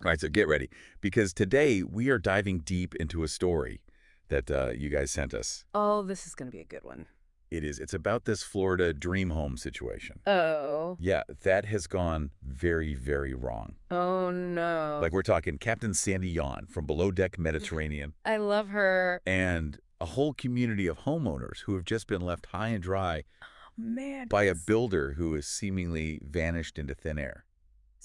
All right, so get ready, because today we are diving deep into a story that you guys sent us. Oh, this is going to be a good one. It is. It's about this Florida dream home situation. Oh. Yeah, that has gone very, very wrong. Oh, no. Like, we're talking Captain Sandy Yawn from Below Deck Mediterranean I love her. and a whole community of homeowners who have just been left high and dry Man. by a builder who has seemingly vanished into thin air.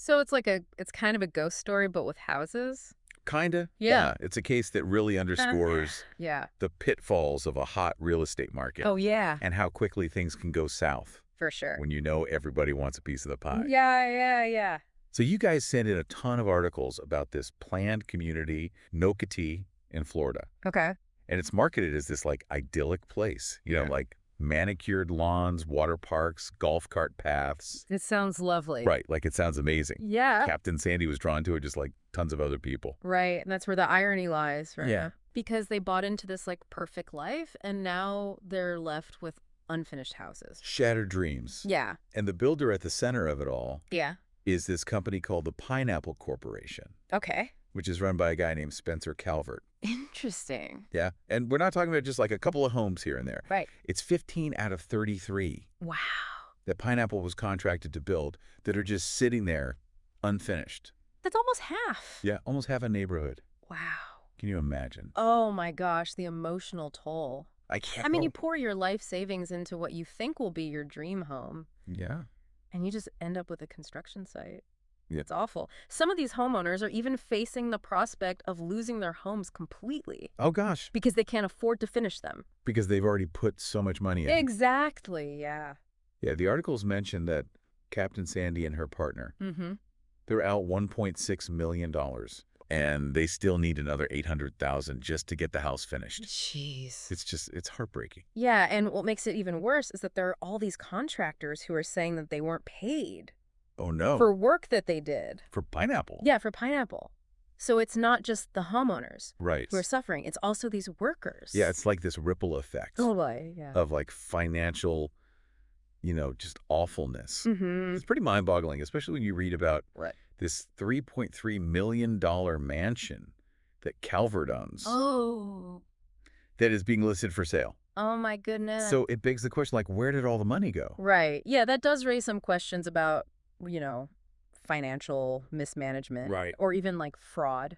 So it's kind of a ghost story, but with houses? Kinda. Yeah. It's a case that really underscores Yeah. the pitfalls of a hot real estate market Oh, yeah. and how quickly things can go south For sure. when you know everybody wants a piece of the pie. Yeah. So you guys sent in a ton of articles about this planned community, Nocatee, in Florida. Okay. And it's marketed as this, like, idyllic place, you know, like manicured lawns, water parks, golf cart paths. It sounds lovely. Right, like it sounds amazing. Yeah. Captain Sandy was drawn to it just like tons of other people. Right. And that's where the irony lies, right? Yeah. Because they bought into this like perfect life and now they're left with unfinished houses. Shattered dreams. Yeah. And the builder at the center of it all Yeah. is this company called the Pineapple Corporation, Okay. which is run by a guy named Spencer Calvert. Interesting. Yeah. And we're not talking about just like a couple of homes here and there. Right. It's 15 out of 33 Wow. that Pineapple was contracted to build that are just sitting there unfinished. That's almost half. Yeah, almost half a neighborhood. Wow. Can you imagine? Oh my gosh, the emotional toll. I can't. I mean, you pour your life savings into what you think will be your dream home, Yeah. and you just end up with a construction site. Yeah. It's awful. Some of these homeowners are even facing the prospect of losing their homes completely Oh, gosh. because they can't afford to finish them. Because they've already put so much money in. Exactly, yeah. Yeah, the articles mention that Captain Sandy and her partner, Mm-hmm. they're out $1.6 million, and they still need another $800,000 just to get the house finished. Jeez. It's heartbreaking. Yeah, and what makes it even worse is that there are all these contractors who are saying that they weren't paid Oh, no. for work that they did. For Pineapple. Yeah, for Pineapple. So it's not just the homeowners Right. who are suffering. It's also these workers. Yeah, it's like this ripple effect Totally, yeah. of like financial, just awfulness. Mm-hmm. It's pretty mind-boggling, especially when you read about Right. this $3.3 million mansion that Calvert owns Oh. that is being listed for sale. Oh, my goodness. So it begs the question, like, where did all the money go? Right. Yeah, that does raise some questions about, financial mismanagement. Right. Or even, like, fraud.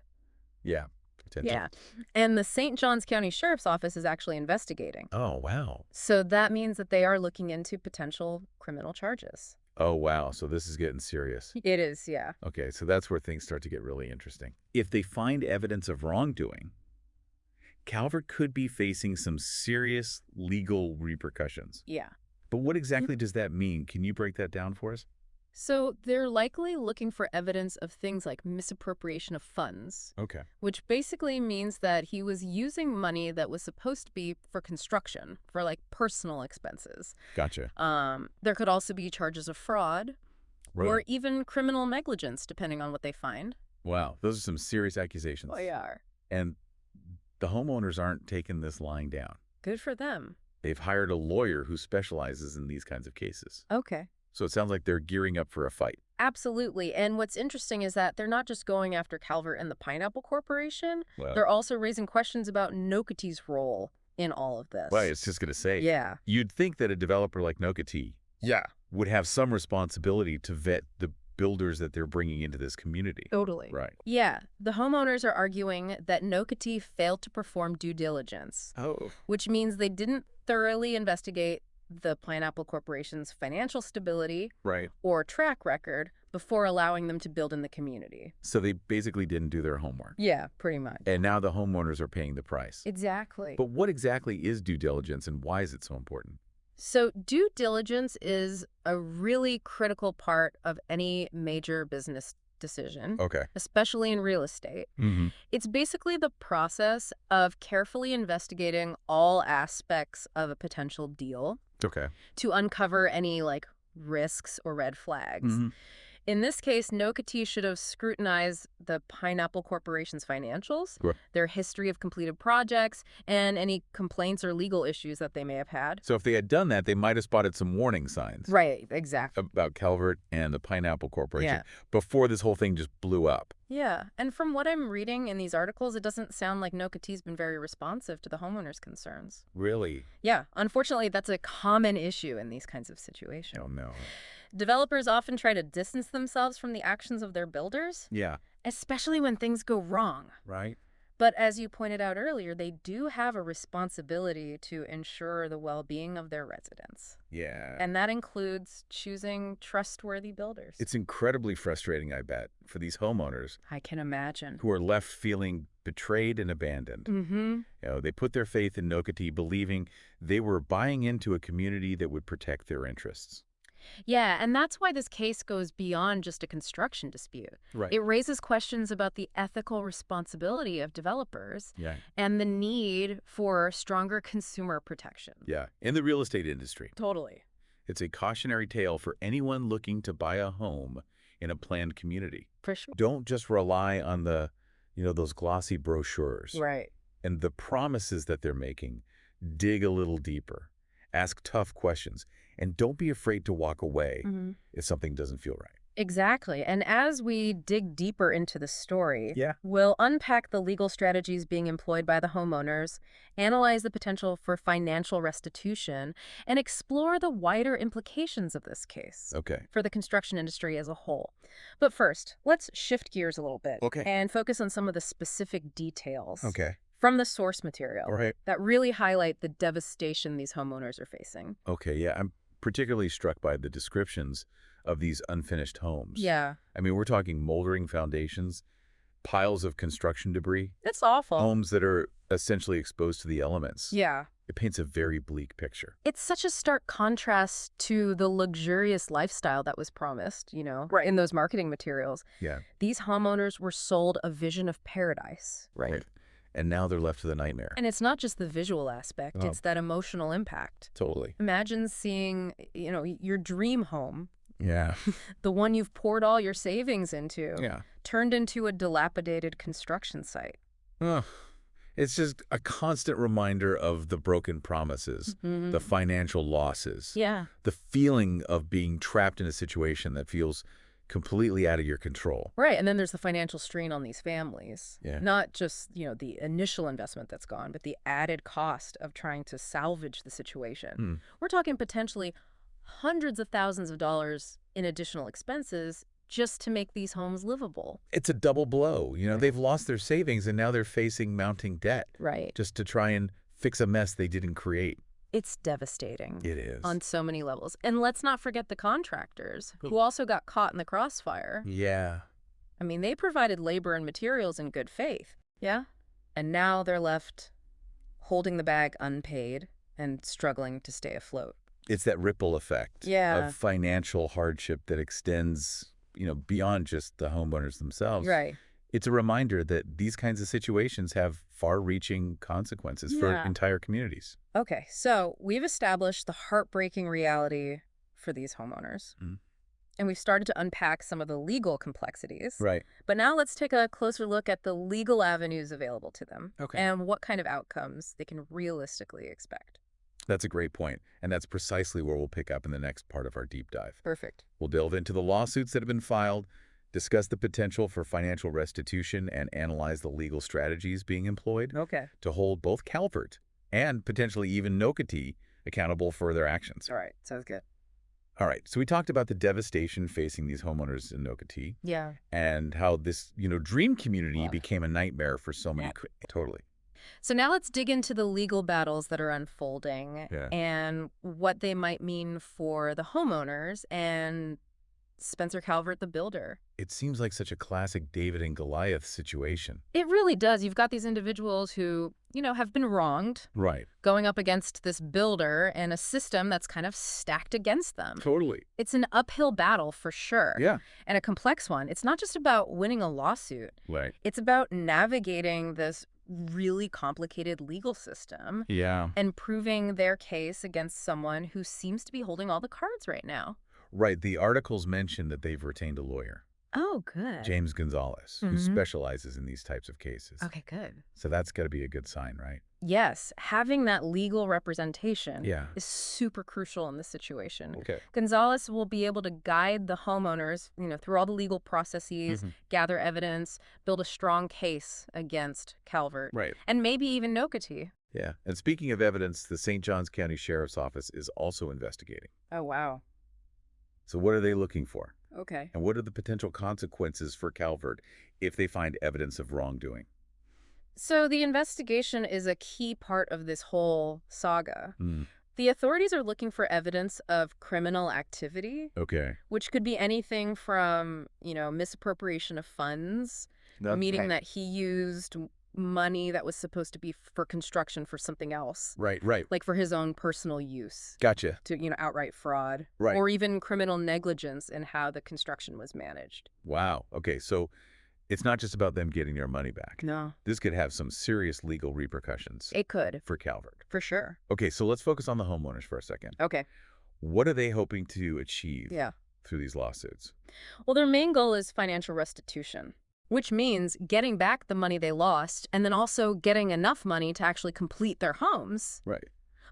Yeah, potentially. Yeah. And the St. Johns County Sheriff's Office is actually investigating. Oh, wow. So that means that they are looking into potential criminal charges. Oh, wow. So this is getting serious. It is, yeah. Okay, so that's where things start to get really interesting. If they find evidence of wrongdoing, Calvert could be facing some serious legal repercussions. Yeah. But what exactly does that mean? Can you break that down for us? So they're likely looking for evidence of things like misappropriation of funds, Okay. which basically means that he was using money that was supposed to be for construction, for like personal expenses. Gotcha. There could also be charges of fraud Right. or even criminal negligence, depending on what they find. Wow, those are some serious accusations. They are. And the homeowners aren't taking this lying down. Good for them. They've hired a lawyer who specializes in these kinds of cases. Okay. So it sounds like they're gearing up for a fight. Absolutely. And what's interesting is that they're not just going after Calvert and the Pineapple Corporation. Well, They're also raising questions about Nocatee's role in all of this. well, it's just going to say, Yeah. you'd think that a developer like Nocatee would have some responsibility to vet the builders that they're bringing into this community. Totally. Right. Yeah. The homeowners are arguing that Nocatee failed to perform due diligence, Oh. which means they didn't thoroughly investigate the Pineapple Corporation's financial stability Right. or track record before allowing them to build in the community. So they basically didn't do their homework. Yeah, pretty much. And now the homeowners are paying the price. Exactly. But what exactly is due diligence and why is it so important? So due diligence is a really critical part of any major business decision, Okay. especially in real estate. Mm-hmm. It's basically the process of carefully investigating all aspects of a potential deal Okay. to uncover any, risks or red flags. Mm-hmm. In this case, Nocatee should have scrutinized the Pineapple Corporation's financials, Sure. their history of completed projects, and any complaints or legal issues that they may have had. So if they had done that, they might have spotted some warning signs Right, exactly. about Calvert and the Pineapple Corporation Yeah. before this whole thing just blew up. Yeah, and from what I'm reading in these articles, it doesn't sound like Nocatee's been very responsive to the homeowners' concerns. Really? Yeah, unfortunately, that's a common issue in these kinds of situations. Oh, no. Developers often try to distance themselves from the actions of their builders, Yeah. especially when things go wrong. Right? But as you pointed out earlier, they do have a responsibility to ensure the well-being of their residents. Yeah. And that includes choosing trustworthy builders. It's incredibly frustrating, I bet, for these homeowners I can imagine. who are left feeling betrayed and abandoned. Mm-hmm. You know, they put their faith in Nocatee, believing they were buying into a community that would protect their interests. Yeah, and that's why this case goes beyond just a construction dispute. Right. It raises questions about the ethical responsibility of developers Yeah. and the need for stronger consumer protection. Yeah. In the real estate industry, Totally. it's a cautionary tale for anyone looking to buy a home in a planned community. For sure. Don't just rely on those glossy brochures Right. and the promises that they're making. Dig a little deeper. Ask tough questions. And don't be afraid to walk away Mm-hmm. if something doesn't feel right. Exactly. And as we dig deeper into the story, Yeah. we'll unpack the legal strategies being employed by the homeowners, analyze the potential for financial restitution, and explore the wider implications of this case Okay. for the construction industry as a whole. But first, let's shift gears a little bit Okay. and focus on some of the specific details Okay. from the source material All right. that really highlight the devastation these homeowners are facing. Okay. Yeah. I'm particularly struck by the descriptions of these unfinished homes. Yeah. I mean, we're talking moldering foundations, piles of construction debris, It's awful. homes that are essentially exposed to the elements. Yeah. It paints a very bleak picture. It's such a stark contrast to the luxurious lifestyle that was promised, Right. in those marketing materials. Yeah. These homeowners were sold a vision of paradise. Right. And now they're left with a nightmare. And it's not just the visual aspect, Oh. it's that emotional impact. Totally. Imagine seeing, your dream home, Yeah. the one you've poured all your savings into, Yeah. turned into a dilapidated construction site. Ugh. It's just a constant reminder of the broken promises, Mhm. the financial losses, Yeah. the feeling of being trapped in a situation that feels completely out of your control. Right, and then there's the financial strain on these families. Yeah. Not just, the initial investment that's gone, but the added cost of trying to salvage the situation. Hmm. We're talking potentially hundreds of thousands of dollars in additional expenses just to make these homes livable. It's a double blow. They've lost their savings and now they're facing mounting debt Right. just to try and fix a mess they didn't create. It's devastating. It is. On so many levels. And let's not forget the contractors, who also got caught in the crossfire. Yeah. I mean, they provided labor and materials in good faith. Yeah? And now they're left holding the bag unpaid and struggling to stay afloat. It's that ripple effect Yeah. of financial hardship that extends, beyond just the homeowners themselves. Right. It's a reminder that these kinds of situations have far-reaching consequences for Yeah. entire communities. Okay, so we've established the heartbreaking reality for these homeowners. Mhm. And we've started to unpack some of the legal complexities. Right. But now let's take a closer look at the legal avenues available to them. Okay. And what kind of outcomes they can realistically expect. That's a great point, and that's precisely where we'll pick up in the next part of our deep dive. Perfect. We'll delve into the lawsuits that have been filed, discuss the potential for financial restitution, and analyze the legal strategies being employed Okay. to hold both Calvert and potentially even Nocatee accountable for their actions. All right, sounds good. All right, so we talked about the devastation facing these homeowners in Nocatee Yeah. and how this, dream community Wow. became a nightmare for so many. Yeah. Totally. So now let's dig into the legal battles that are unfolding Yeah. and what they might mean for the homeowners and Spencer Calvert, the builder. It seems like such a classic David and Goliath situation. It really does. You've got these individuals who, have been wronged, Right. going up against this builder and a system that's kind of stacked against them. Totally. It's an uphill battle for sure. Yeah. And a complex one. It's not just about winning a lawsuit. Right. It's about navigating this really complicated legal system Yeah. and proving their case against someone who seems to be holding all the cards right now. Right. The articles mention that they've retained a lawyer, Oh, good. James Gonzalez, who specializes in these types of cases. Okay, good. So that's got to be a good sign, right? Yes, having that legal representation Yeah. is super crucial in this situation. Okay. Gonzalez will be able to guide the homeowners, through all the legal processes, gather evidence, build a strong case against Calvert, Right. and maybe even Nocatee. Yeah. And speaking of evidence, the St. Johns County Sheriff's Office is also investigating. Oh, wow. So what are they looking for? Okay. And what are the potential consequences for Calvert if they find evidence of wrongdoing? So the investigation is a key part of this whole saga. Hmm. The authorities are looking for evidence of criminal activity, Okay. which could be anything from, misappropriation of funds, meaning that he used money that was supposed to be for construction for something else, Right, right. like for his own personal use, Gotcha. to, outright fraud, Right. or even criminal negligence in how the construction was managed. Wow. Okay, so it's not just about them getting their money back. No. This could have some serious legal repercussions It could, for Calvert. for sure. Okay, so let's focus on the homeowners for a second. Okay. What are they hoping to achieve Yeah. through these lawsuits? Well, their main goal is financial restitution, which means getting back the money they lost and then also getting enough money to actually complete their homes. Right.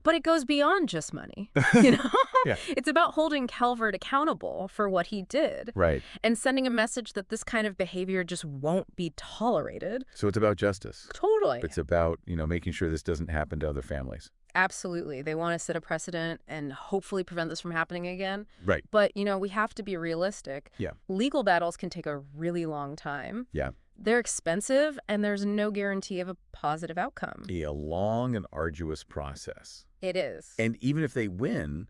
But it goes beyond just money, you know? Yeah. It's about holding Calvert accountable for what he did Right. and sending a message that this kind of behavior just won't be tolerated. So it's about justice. Totally. It's about, making sure this doesn't happen to other families. Absolutely. They want to set a precedent and hopefully prevent this from happening again. Right. But, we have to be realistic. Yeah. Legal battles can take a really long time. Yeah. They're expensive, and there's no guarantee of a positive outcome. A long and arduous process. It is. And even if they win,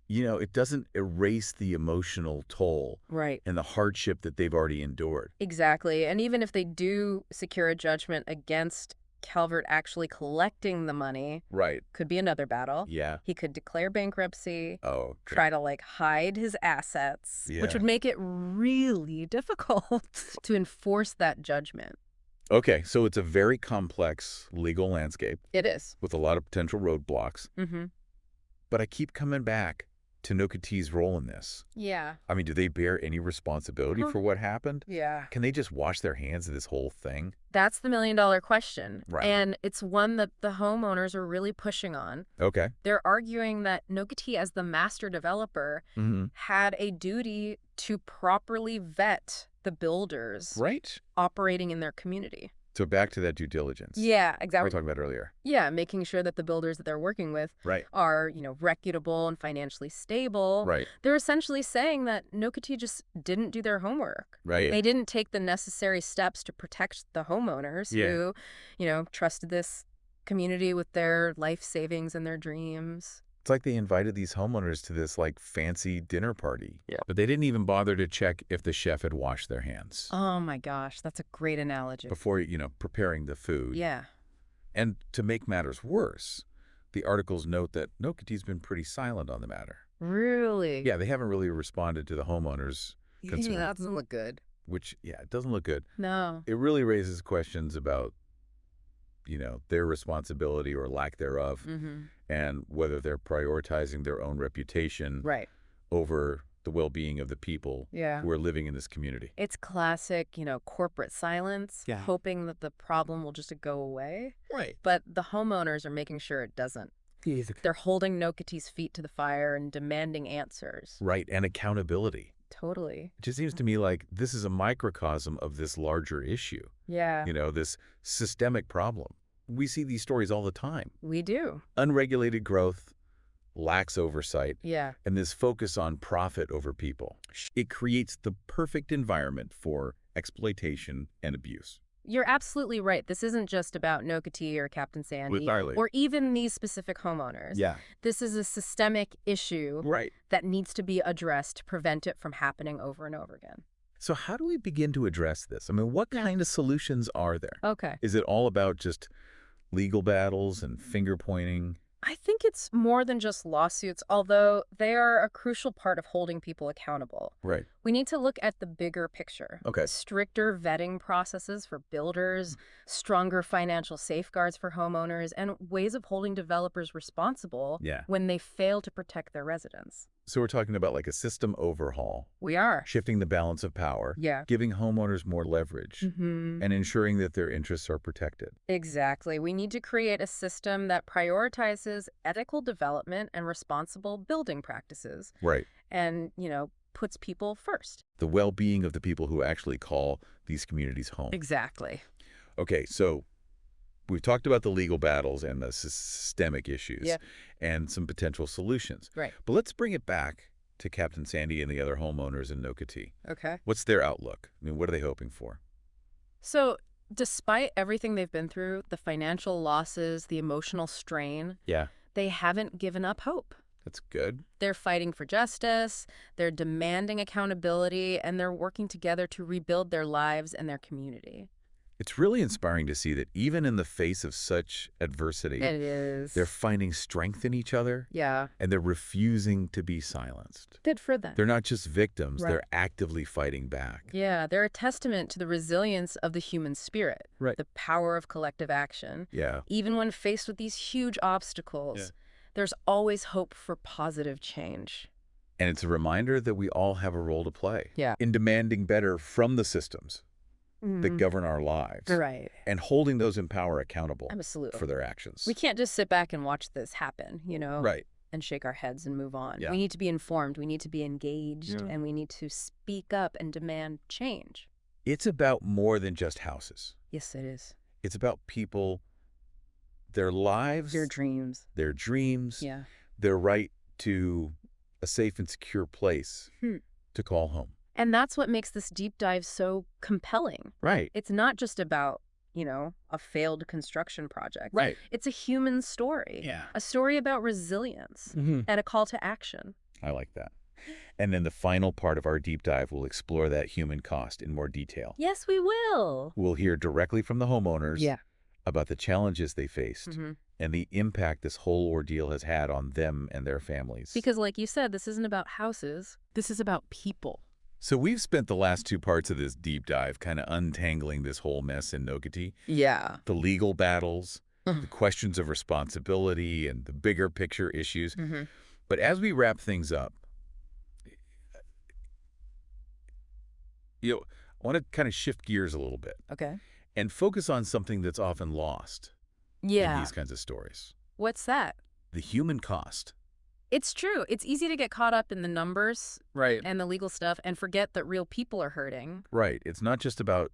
it doesn't erase the emotional toll Right. and the hardship that they've already endured. Exactly. And even if they do secure a judgment against Calvert actually collecting the money, Right. could be another battle. Yeah. He could declare bankruptcy, Oh, okay. try to hide his assets, which Yeah. would make it really difficult to enforce that judgment. Okay, so it's a very complex legal landscape It is. with a lot of potential roadblocks. Mm-hmm. But I keep coming back to Nocatee's role in this. Yeah. I mean, do they bear any responsibility for what happened? Yeah. Can they just wash their hands of this whole thing? That's the million-dollar question. Right. And it's one that the homeowners are really pushing on. Okay. They're arguing that Nocatee, as the master developer, Mm-hmm. had a duty to properly vet the builders Right. operating in their community. So back to that due diligence. Yeah, We exactly. were talking about earlier. Yeah, making sure that the builders that they're working with Right. are, reputable and financially stable. Right. They're essentially saying that Nocatee just didn't do their homework. Right. They didn't take the necessary steps to protect the homeowners Yeah. who, trusted this community with their life savings and their dreams. It's like they invited these homeowners to this fancy dinner party. Yeah. But they didn't even bother to check if the chef had washed their hands Oh my gosh, that's a great analogy. before, preparing the food. Yeah. And to make matters worse, the articles note that Nocatee's been pretty silent on the matter. Really? Yeah, they haven't really responded to the homeowners' concern, that doesn't look good. which, it doesn't look good. No. It really raises questions about, their responsibility or lack thereof, Mm-hmm. and whether they're prioritizing their own reputation Right. over the well-being of the people Yeah. who are living in this community. It's classic, corporate silence, Yeah. hoping that the problem will just go away. Right. But the homeowners are making sure it doesn't. They're holding Nocatee's feet to the fire and demanding answers. Right, and accountability. Totally. It just seems to me like this is a microcosm of this larger issue, Yeah, this systemic problem. We see these stories all the time. we do. Unregulated growth, lax oversight, Yeah. and this focus on profit over people. It creates the perfect environment for exploitation and abuse. You're absolutely right. This isn't just about Nocatee or Captain Sandy Entirely. or even these specific homeowners. Yeah. This is a systemic issue Right. that needs to be addressed to prevent it from happening over and over again. So how do we begin to address this? I mean, what kind of solutions are there? Okay. Is it all about just legal battles and finger pointing? I think it's more than just lawsuits, although they are a crucial part of holding people accountable. Right. We need to look at the bigger picture. Okay. Stricter vetting processes for builders, stronger financial safeguards for homeowners, and ways of holding developers responsible Yeah. when they fail to protect their residents. So we're talking about like a system overhaul, We are. shifting the balance of power, Yeah. giving homeowners more leverage, Mm-hmm. and ensuring that their interests are protected. Exactly. We need to create a system that prioritizes ethical development and responsible building practices Right. and, puts people first. The well-being of the people who actually call these communities home. Exactly. Okay, so we've talked about the legal battles and the systemic issues Yeah. and some potential solutions. Right. But let's bring it back to Captain Sandy and the other homeowners in Nocatee. Okay. What's their outlook? I mean, what are they hoping for? So, despite everything they've been through, the financial losses, the emotional strain, Yeah, they haven't given up hope. that's good. They're fighting for justice, they're demanding accountability, and they're working together to rebuild their lives and their community. It's really inspiring to see that even in the face of such adversity, It is. they're finding strength in each other Yeah. and they're refusing to be silenced. Good for them. They're not just victims, Right. they're actively fighting back. Yeah, they're a testament to the resilience of the human spirit, Right. the power of collective action. Yeah. Even when faced with these huge obstacles, there's always hope for positive change. And it's a reminder that we all have a role to play Yeah. in demanding better from the systems that govern our lives Right. and holding those in power accountable Absolutely. for their actions. We can't just sit back and watch this happen, Right. and shake our heads and move on. Yeah. We need to be informed, we need to be engaged, Yeah. and we need to speak up and demand change. It's about more than just houses. Yes, it is. It's about people, their lives, Your dreams. their dreams, Yeah. their right to a safe and secure place to call home. And that's what makes this deep dive so compelling. Right. It's not just about, a failed construction project. Right. It's a human story. Yeah. A story about resilience and a call to action. I like that. And then the final part of our deep dive will explore that human cost in more detail. Yes, we will. We'll hear directly from the homeowners Yeah. about the challenges they faced Mm-hmm. and the impact this whole ordeal has had on them and their families. Because like you said, this isn't about houses. This is about people. So we've spent the last two parts of this deep dive kind of untangling this whole mess in Nocatee. Yeah. The legal battles, Mhm. the questions of responsibility, and the bigger picture issues. Mm-hmm. But as we wrap things up, I want to kind of shift gears a little bit Okay. and focus on something that's often lost in Yeah. these kinds of stories. What's that? The human cost. It's true. It's easy to get caught up in the numbers Right. and the legal stuff and forget that real people are hurting. Right. It's not just about,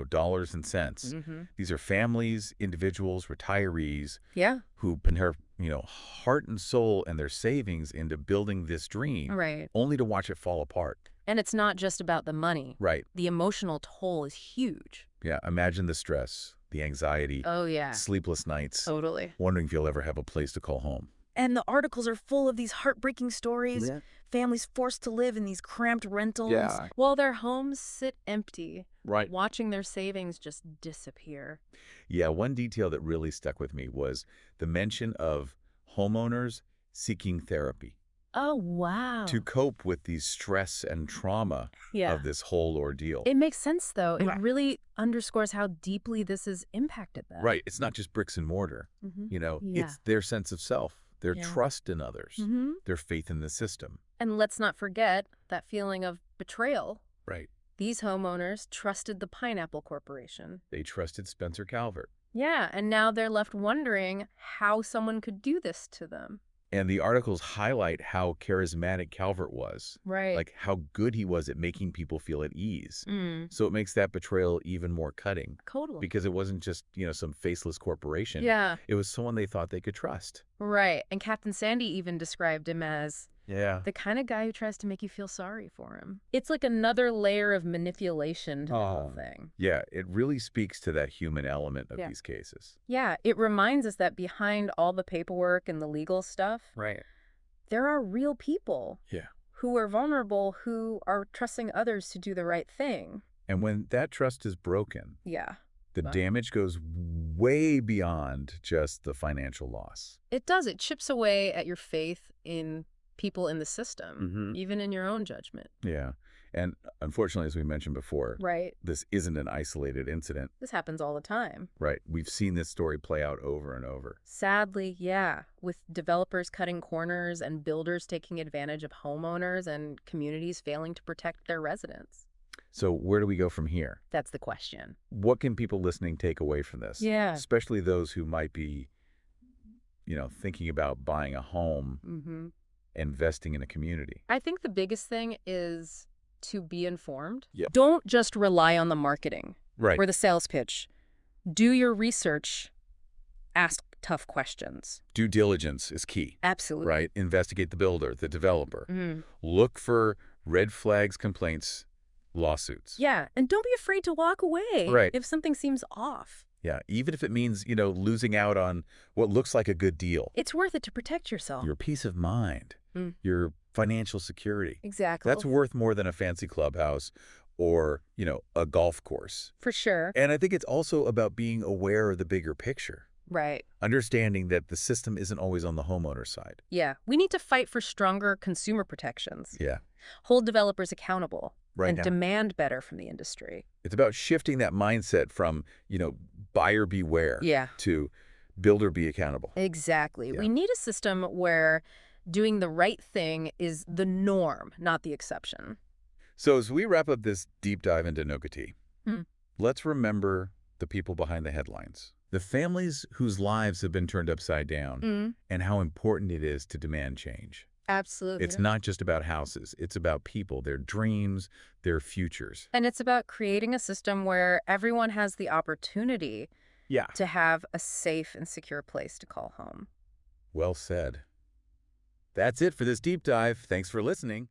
dollars and cents. Mm-hmm. These are families, individuals, retirees Yeah. who put their, heart and soul and their savings into building this dream Right. only to watch it fall apart. And it's not just about the money. Right. The emotional toll is huge. Yeah. Imagine the stress, the anxiety, Oh, yeah. sleepless nights, Totally. wondering if you'll ever have a place to call home. And the articles are full of these heartbreaking stories. Yeah. Families forced to live in these cramped rentals Yeah. while their homes sit empty, Right. watching their savings just disappear. Yeah, one detail that really stuck with me was the mention of homeowners seeking therapy Oh, wow. to cope with the stress and trauma Yeah. of this whole ordeal. It makes sense, though. It Right. really underscores how deeply this has impacted them. Right. It's not just bricks and mortar. Mhm. Yeah. Yeah. It's their sense of self, their Yeah. trust in others, Mm-hmm. their faith in the system. And let's not forget that feeling of betrayal. Right. These homeowners trusted the Pineapple Corporation. They trusted Spencer Calvert. Yeah, and now they're left wondering how someone could do this to them. And the articles highlight how charismatic Calvert was, Right. like how good he was at making people feel at ease. Mm, So it makes that betrayal even more cutting totally. because it wasn't just, some faceless corporation. Yeah, It was someone they thought they could trust. right. And Captain Sandy even described him as Yeah. the kind of guy who tries to make you feel sorry for him. It's like another layer of manipulation to the whole thing. Yeah, it really speaks to that human element of Yeah. these cases. Yeah, it reminds us that behind all the paperwork and the legal stuff, Right. there are real people Yeah. who are vulnerable, who are trusting others to do the right thing. And when that trust is broken, Yeah, the Wow. damage goes way beyond just the financial loss. it does. It chips away at your faith in people in the system, Mhm. even in your own judgment. Yeah. And unfortunately, as we mentioned before, Right. this isn't an isolated incident, This happens all the time. right? We've seen this story play out over and over. Sadly, yeah, with developers cutting corners and builders taking advantage of homeowners and communities failing to protect their residents. So where do we go from here? That's the question. What can people listening take away from this? Yeah. Especially those who might be, thinking about buying a home, investing in a community. I think the biggest thing is to be informed. Yeah. Don't just rely on the marketing Right. or the sales pitch. Do your research. Ask tough questions. Due diligence is key, Absolutely. right? Investigate the builder, the developer. Mm. Look for red flags, complaints, lawsuits. Yeah, and don't be afraid to walk away Right. if something seems off. Yeah, even if it means, losing out on what looks like a good deal. It's worth it to protect yourself. Your peace of mind, Mm. your financial security. Exactly. That's worth more than a fancy clubhouse or, a golf course. For sure. And I think it's also about being aware of the bigger picture. Right. Understanding that the system isn't always on the homeowner side. Yeah. We need to fight for stronger consumer protections. Yeah. Hold developers accountable. Right and now. demand better from the industry. It's about shifting that mindset from, buyer beware Yeah. to builder be accountable. Exactly. Yeah. We need a system where doing the right thing is the norm, not the exception. So as we wrap up this deep dive into Nocatee, Hmm. let's remember the people behind the headlines. The families whose lives have been turned upside down and how important it is to demand change. Absolutely. It's not just about houses. It's about people, their dreams, their futures. And it's about creating a system where everyone has the opportunity Yeah. to have a safe and secure place to call home. Well said. That's it for this deep dive. Thanks for listening.